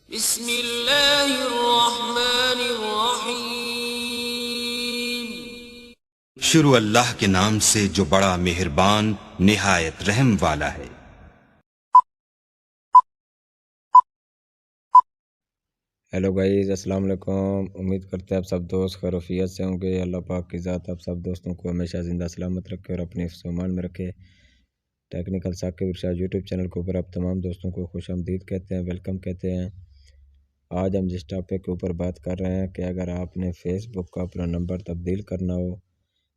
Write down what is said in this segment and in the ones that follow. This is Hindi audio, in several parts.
बिस्मिल्लाहिर्रहमानिर्रहीम। शुरू अल्लाह के नाम से जो बड़ा मेहरबान निहायत रहम वाला है। हेलो गाइस, अस्सलाम वालेकुम। उम्मीद करते हैं आप सब दोस्त खैरियत से होंगे। अल्लाह पाक की ज़ात आप सब दोस्तों को हमेशा ज़िंदा सलामत रखे और अपने हिफ्ज़-ओ-मान में रखे। टेक्निकल साकिब इरशाद यूट्यूब चैनल के ऊपर आप तमाम दोस्तों को खुशामदीद कहते हैं, वेलकम कहते हैं। आज हम जिस टॉपिक के ऊपर बात कर रहे हैं कि अगर आपने फेसबुक का अपना नंबर तब्दील करना हो,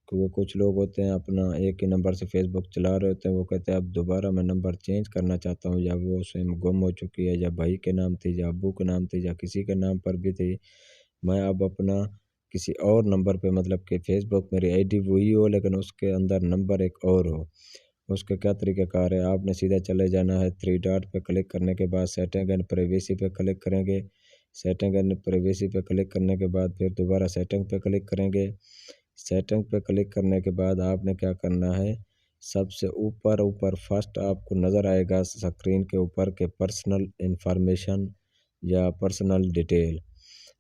क्योंकि कुछ लोग होते हैं अपना एक ही नंबर से फेसबुक चला रहे होते हैं, वो कहते हैं अब दोबारा मैं नंबर चेंज करना चाहता हूँ, या वो सिम गुम हो चुकी है, या भाई के नाम थी, या अब्बू के नाम थी, या किसी के नाम पर भी थी, मैं अब अपना किसी और नंबर पे, मतलब कि फेसबुक मेरी आईडी वही हो लेकिन उसके अंदर नंबर एक और हो। उसके क्या तरीक़ाकार है, आपने सीधा चले जाना है, थ्री डॉट पे क्लिक करने के बाद सेटिंग एंड प्राइवेसी पे क्लिक करेंगे। सेटिंग एंड प्राइवेसी पे क्लिक करने के बाद फिर दोबारा सेटिंग पे क्लिक करेंगे। सेटिंग पे क्लिक करने के बाद आपने क्या करना है, सबसे ऊपर ऊपर फर्स्ट आपको नज़र आएगा स्क्रीन के ऊपर के पर्सनल इंफॉर्मेशन या पर्सनल डिटेल।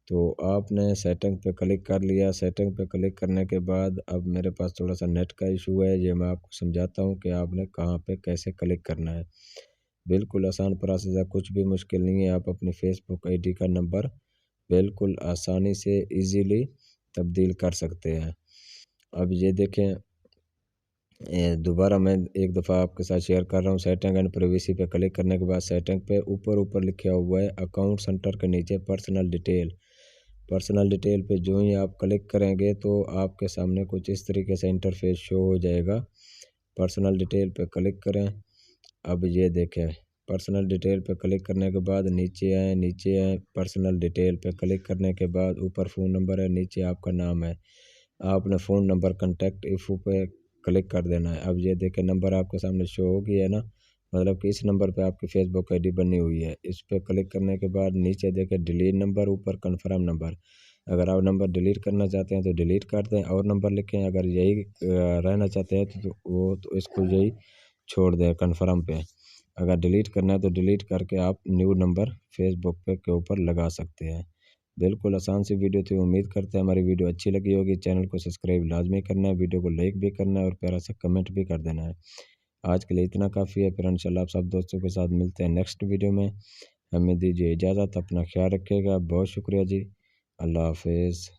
तो आपने सेटिंग पे क्लिक कर लिया। सेटिंग पे क्लिक करने के बाद अब मेरे पास थोड़ा सा नेट का इशू है, ये मैं आपको समझाता हूँ कि आपने कहाँ पे कैसे क्लिक करना है। बिल्कुल आसान प्रोसेस है, कुछ भी मुश्किल नहीं है। आप अपनी फेसबुक आईडी का नंबर बिल्कुल आसानी से इजीली तब्दील कर सकते हैं। अब ये देखें, दोबारा मैं एक दफ़ा आपके साथ शेयर कर रहा हूँ। सेटिंग एंड प्राइवेसी पे क्लिक करने के बाद सेटिंग पे ऊपर ऊपर लिखा हुआ है अकाउंट सेंटर के नीचे पर्सनल डिटेल। पर्सनल डिटेल पे जो ही आप क्लिक करेंगे तो आपके सामने कुछ इस तरीके से इंटरफेस शो हो जाएगा। पर्सनल डिटेल पे क्लिक करें। अब ये देखें, पर्सनल डिटेल पे क्लिक करने के बाद नीचे आए, नीचे आए, पर्सनल डिटेल पे क्लिक करने के बाद ऊपर फ़ोन नंबर है, नीचे आपका नाम है। आपने फ़ोन नंबर कॉन्टैक्ट इफ़ो पे क्लिक कर देना है। अब ये देखें, नंबर आपके सामने शो हो गया है ना, मतलब कि इस नंबर पे आपकी फेसबुक आईडी बनी हुई है। इस पे क्लिक करने के बाद नीचे देखें डिलीट नंबर, ऊपर कन्फर्म नंबर। अगर आप नंबर डिलीट करना चाहते हैं तो डिलीट कर दें और नंबर लिखें। अगर यही रहना चाहते हैं तो इसको यही छोड़ दें कन्फर्म पे। अगर डिलीट करना है तो डिलीट करके आप न्यू नंबर फेसबुक पे के ऊपर लगा सकते हैं। बिल्कुल आसान सी वीडियो थी। उम्मीद करते हैं हमारी वीडियो अच्छी लगी होगी। चैनल को सब्सक्राइब लाजमी करना है, वीडियो को लाइक भी करना है और प्यारा सा कमेंट भी कर देना है। आज के लिए इतना काफ़ी है, फिर इंशाल्लाह आप सब दोस्तों के साथ मिलते हैं नेक्स्ट वीडियो में। हमें दीजिए इजाज़त, अपना ख्याल रखिएगा। बहुत शुक्रिया जी, अल्लाह हाफिज़।